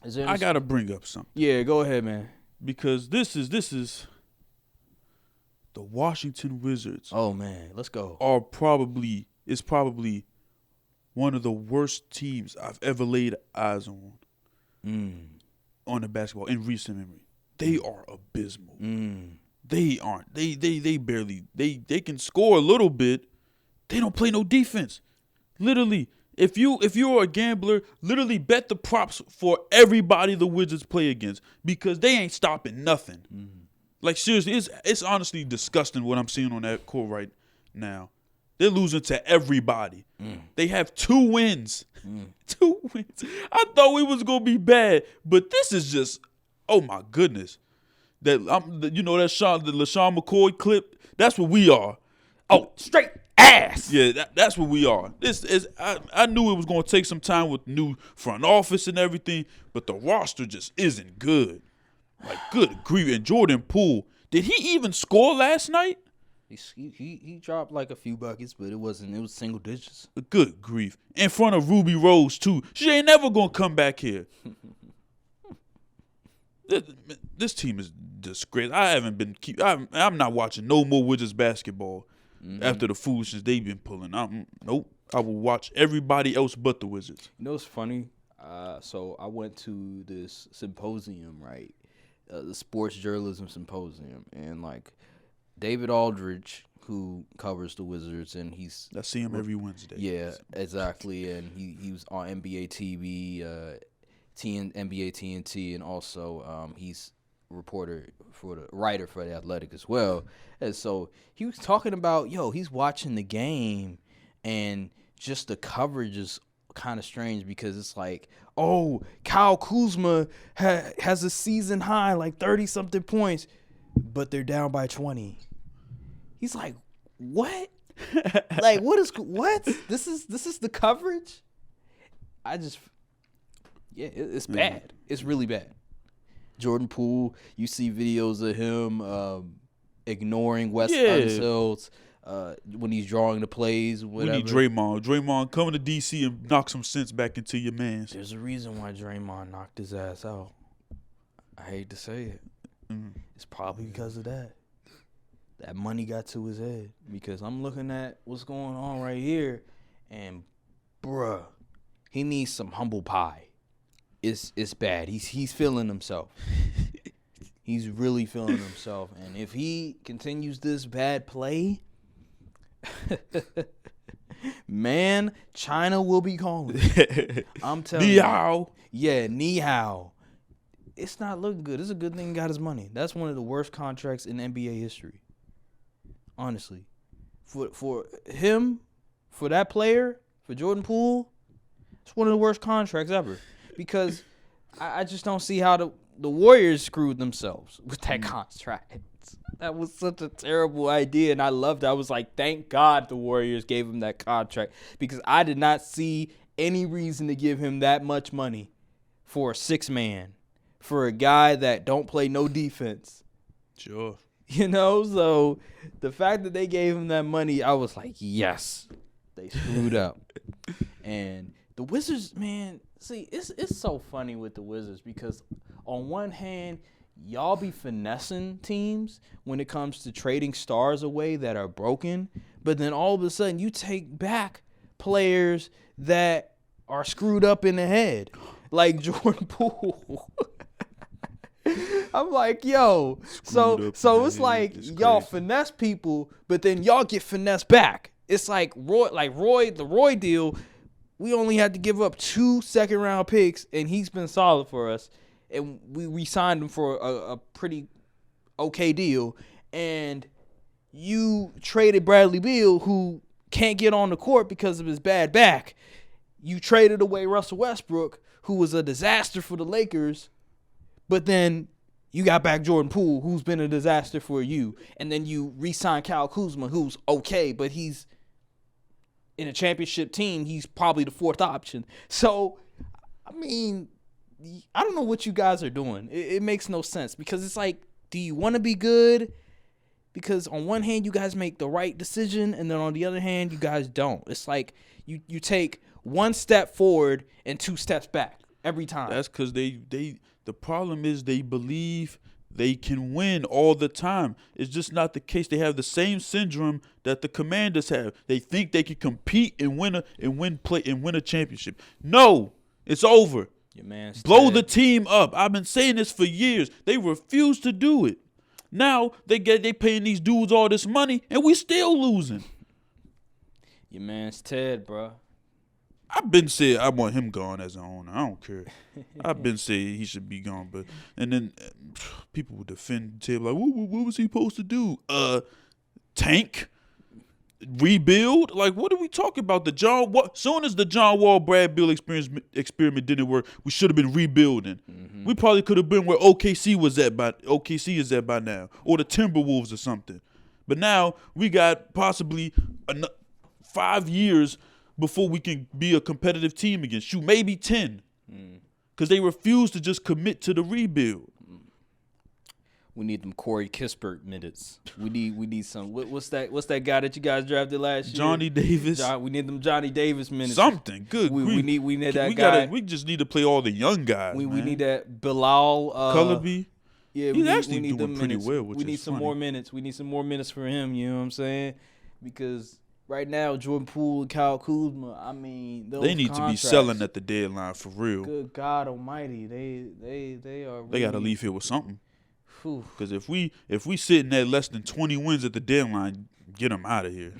I gotta bring up something. Yeah, go ahead, man. Because this is the Washington Wizards. Oh man, let's go. Probably one of the worst teams I've ever laid eyes on the basketball in recent memory. They are abysmal. They aren't. They barely they can score a little bit. They don't play no defense. Literally, if you're a gambler, literally bet the props for everybody the Wizards play against because they ain't stopping nothing. Like seriously, it's honestly disgusting what I'm seeing on that court right now. They're losing to everybody. They have 2 wins. 2 wins. I thought we was gonna be bad, but this is just, oh my goodness. That the LaShawn McCoy clip. That's what we are. Oh, straight ass. Yeah, that's what we are. This is. I knew it was gonna take some time with new front office and everything, but the roster just isn't good. Like, good grief. And Jordan Poole, did he even score last night? He dropped like a few buckets, but it was single digits. Good grief. In front of Ruby Rose, too. She ain't never going to come back here. This team is disgrace. I'm not watching no more Wizards basketball after the foolishness they've been pulling. Nope. I will watch everybody else but the Wizards. You know what's funny? So I went to this symposium, right? The sports journalism symposium, and like David Aldridge, who covers the Wizards, and I see him every Wednesday. Yeah, exactly, and he was on NBA TV, NBA TNT, and also he's a writer for the Athletic as well. And so he was talking about, he's watching the game, and just the coverage is kind of strange because it's like, oh, Kyle Kuzma has a season high, like 30-something points, but they're down by 20. He's like, what? Like, what? This is the coverage? It's bad. It's really bad. Jordan Poole, you see videos of him ignoring Wes Unseld when he's drawing the plays, whatever. We need Draymond. Draymond, come to D.C. and knock some sense back into your mans. There's a reason why Draymond knocked his ass out. I hate to say it. It's probably because of that. That money got to his head. Because I'm looking at what's going on right here, and bruh, he needs some humble pie. It's bad. He's feeling himself. He's really feeling himself. And if he continues this bad play, man, China will be calling. I'm telling you. Ni hao. It's not looking good. It's a good thing he got his money. That's one of the worst contracts in NBA history. Honestly. For him, for that player, for Jordan Poole, it's one of the worst contracts ever. Because I just don't see how the Warriors screwed themselves with that contract. That was such a terrible idea, and I loved it. I was like, thank God the Warriors gave him that contract, because I did not see any reason to give him that much money for a 6-man, for a guy that don't play no defense. Sure. So the fact that they gave him that money, I was like, yes, they screwed up. And the Wizards, man, see, it's so funny with the Wizards because on one hand, y'all be finessing teams when it comes to trading stars away that are broken, but then all of a sudden you take back players that are screwed up in the head, like Jordan Poole. I'm like, yo, so it's like y'all finesse people, but then y'all get finessed back. It's like the Roy deal. We only had to give up 2 second-round picks, and he's been solid for us. And we re-signed him for a pretty okay deal. And you traded Bradley Beal, who can't get on the court because of his bad back. You traded away Russell Westbrook, who was a disaster for the Lakers. But then you got back Jordan Poole, who's been a disaster for you. And then you re-signed Kyle Kuzma, who's okay, but he's in a championship team. He's probably the 4th option. So, I mean, I don't know what you guys are doing. It makes no sense because it's like, do you want to be good? Because on one hand, you guys make the right decision, and then on the other hand, you guys don't. It's like you take 1 step forward and 2 steps back. every time. That's because the problem is they believe they can win all the time. It's just not the case. They have the same syndrome that the Commanders have. They think they can compete and win a championship. No, it's over. Your man's Blow Ted. the team up. I've been saying this for years. They refuse to do it. Now they paying these dudes all this money and we still losing. Your man's Ted, bro. I've been saying I want him gone as an owner. I don't care. I've been saying he should be gone, but and then people would defend Ted like, what was he supposed to do? Tank, rebuild. Like, what are we talking about? Soon as the John Wall Brad Beal experiment didn't work, we should have been rebuilding. Mm-hmm. We probably could have been where OKC is at by now, or the Timberwolves or something. But now we got possibly 5 years before we can be a competitive team again. Shoot, maybe 10. Because they refuse to just commit to the rebuild. We need them Corey Kispert minutes. We need some. What's that guy that you guys drafted last year? Johnny Davis. We need them Johnny Davis minutes. Something good. We need that guy. We just need to play all the young guys. We need that Bilal Cullaby. Yeah, he's actually we need doing pretty minutes. well. We need some more minutes. We need some more minutes for him. You know what I'm saying? Because right now, Jordan Poole and Kyle Kuzma, I mean, they need to be selling at the deadline for real. Good God Almighty, they are. They got to leave here with something. Because if we sitting at less than 20 wins at the deadline, get them out of here.